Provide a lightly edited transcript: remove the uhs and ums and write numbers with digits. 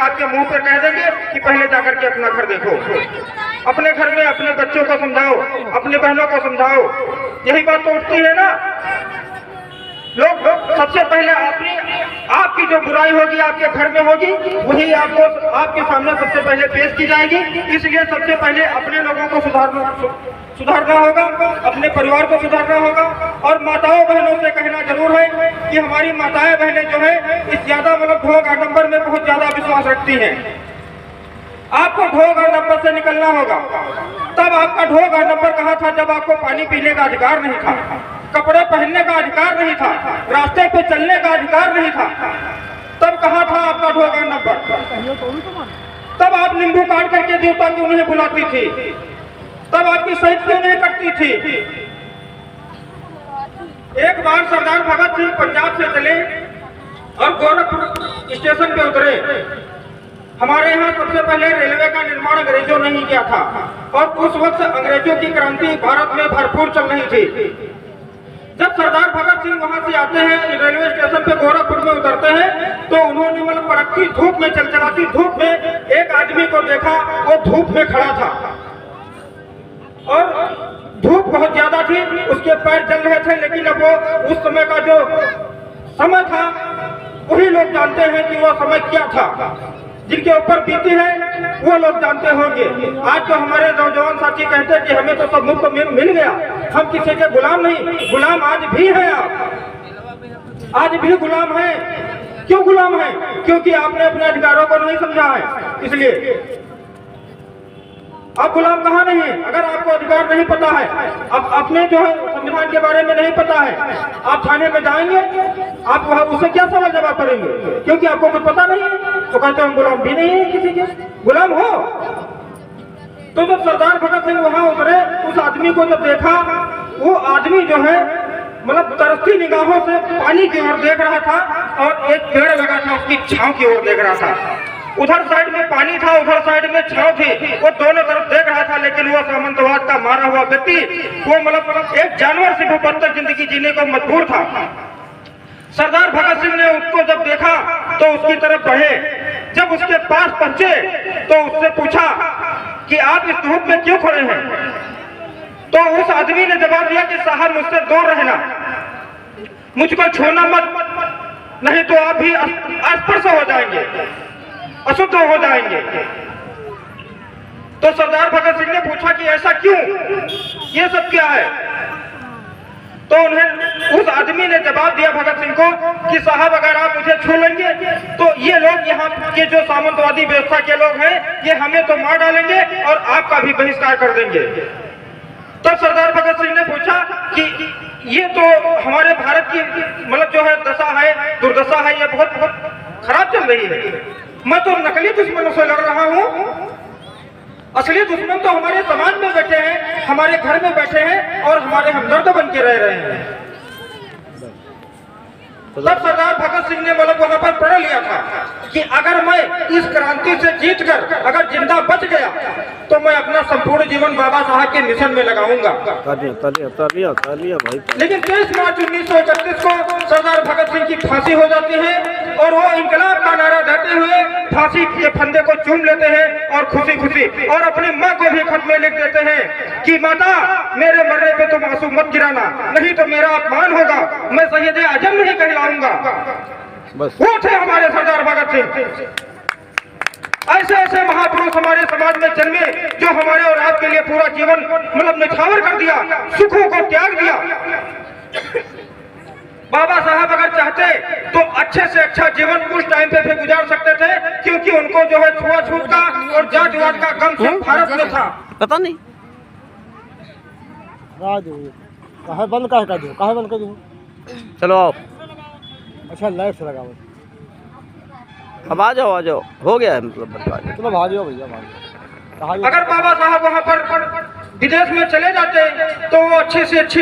आपके मुंह पे कह देंगे कि पहले जाकर के अपना घर देखो, अपने घर में अपने बच्चों को समझाओ, अपने बहनों को समझाओ। यही बात तो उठती है ना। लोग सबसे पहले आपकी जो बुराई होगी आपके घर में होगी, वही आपको आपके सामने सबसे पहले पेश की जाएगी। इसलिए सबसे पहले अपने लोगों को सुधारना होगा, अपने परिवार को सुधारना होगा। और माताओं बहनों से कहना जरूर है कि हमारी माताएं बहनें जो है इस ज्यादा ढोंग आडंबर में बहुत ज्यादा विश्वास रखती हैं। आपको ढोंग आडंबर से निकलना होगा। तब आपका ढोंग आडंबर कहाँ था जब आपको पानी पीने का अधिकार नहीं था, कपड़े पहनने का अधिकार नहीं था, रास्ते पे चलने का अधिकार नहीं था। तब कहाँ था आपका ढोंग आडंबर? तब आप नींबू काट करके देवता क्यों नहीं बुलाती थी? तब आपकी शहीद क्यों नहीं कटती थी? एक बार सरदार भगत सिंह पंजाब से चले और गोरखपुर स्टेशन पे उतरे। हमारे यहाँ सबसे पहले रेलवे का निर्माण अंग्रेजों ने ही किया था और उस वक्त अंग्रेजों की क्रांति भारत में भरपूर चल रही थी। जब सरदार भगत सिंह वहां से आते हैं, रेलवे स्टेशन पे गोरखपुर में उतरते हैं, तो उन्होंने मतलब कड़कती धूप में, चलचलाती धूप में एक आदमी को देखा। वो धूप में खड़ा था और धूप बहुत ज्यादा थी, उसके पैर जल रहे थे। लेकिन अब वो उस समय का जो समय था वही लोग जानते हैं कि वो समय क्या था। जिनके ऊपर बीती है वो लोग जानते होंगे। आज तो हमारे नौजवान साथी कहते हैं कि हमें तो सब मुफ्त में मिल गया, हम किसी के गुलाम नहीं। गुलाम आज भी है, आप आज भी गुलाम है। क्यों गुलाम है? क्योंकि आपने अपने अधिकारों को नहीं समझा है। इसलिए आप गुलाम कहाँ नहीं है। अगर आपको अधिकार नहीं पता है, अब अपने जो है संविधान के बारे में नहीं पता है, आप थाने में जाएंगे, आप वहाँ उससे क्या सवाल जवाब करेंगे? क्योंकि आपको कुछ पता नहीं है। तो कहते हम गुलाम भी नहीं है किसी के। गुलाम हो तो जब सरदार भगत सिंह वहां उतरे, उस आदमी को जब देखा, वो आदमी जो है मतलब तरसती निगाहों से पानी की ओर देख रहा था और एक पेड़ लगा था उसकी छांव की ओर देख रहा था। उधर साइड में पानी था, उधर साइड में छांव थी, वो दोनों तरफ देख रहा था। लेकिन वो सामंतवाद का मारा हुआ व्यक्ति, वो मतलब एक जानवर से भी बदतर जिंदगी जीने को मजबूर था। सरदार भगत सिंह ने उसको जब देखा तो उसकी तरफ बढ़े। जब उसके पास पहुंचे तो उससे पूछा कि आप इस धूप में क्यों खड़े हैं? तो उस आदमी ने जवाब दिया कि साहब मुझसे दूर रहना, मुझको छूना मत, नहीं तो आप भी अस्पर्श हो जाएंगे, अशुद्ध हो जाएंगे। तो सरदार भगत सिंह ने पूछा कि ऐसा क्यों, ये सब क्या है? तो उन्हें उस आदमी ने जवाब दिया भगत सिंह को कि साहब अगर आप मुझे छू लेंगे तो ये लोग यहाँ के जो सामंतवादी व्यवस्था के लोग हैं, ये हमें तो मार डालेंगे और आपका भी बहिष्कार कर देंगे। तब सरदार भगत सिंह ने पूछा कि ये तो हमारे भारत की मतलब जो है दशा है, दुर्दशा है, ये बहुत बहुत खराब चल रही है। मैं तो नकली दुश्मनों से लड़ रहा हूँ, असली दुश्मन तो हमारे समाज में बैठे हैं, हमारे घर में बैठे हैं और हमारे हमदर्द बन के रह रहे हैं। तब सरदार भगत सिंह ने मतलब वहां पर प्रण लिया था कि अगर मैं इस क्रांति से जीतकर अगर जिंदा बच गया तो मैं अपना संपूर्ण जीवन बाबा साहब के मिशन में लगाऊंगा। लेकिन 23 मार्च 1931 को सरदार भगत सिंह की फांसी हो जाती है और वो इंकलाब का नारा देते हुए फांसी के फंदे को चूम लेते हैं और खुशी खुशी और अपनी माँ को भी खत में लिख देते हैं कि माता मेरे मरने पे तुम आंसू मत गिराना, नहीं तो मेरा अपमान होगा, मैं शहीद आजम नहीं कहलाऊंगा। वो थे हमारे सरदार भगत सिंह। ऐसे ऐसे महापुरुष हमारे समाज में जन्मे जो हमारे और आपके लिए पूरा जीवन मतलब निछावर कर दिया, सुखों को त्याग दिया। बाबा साहब अगर चाहते तो अच्छे से अच्छा जीवन उस टाइम पे भी गुजार सकते थे, क्योंकि उनको जो है छुआछूत का और जातिवाद का गम सिर्फ भारत में था। पता नहीं कहाँ बंद कर दो, कहाँ बंद कर दो। चलो आओ, अच्छा लाइट से लगा, अब आ जाओ, हो गया है मतलब। चलो भाग जाओ भैया। अगर बाबा साहब वहाँ पर विदेश में चले जाते तो वो अच्छे से अच्छी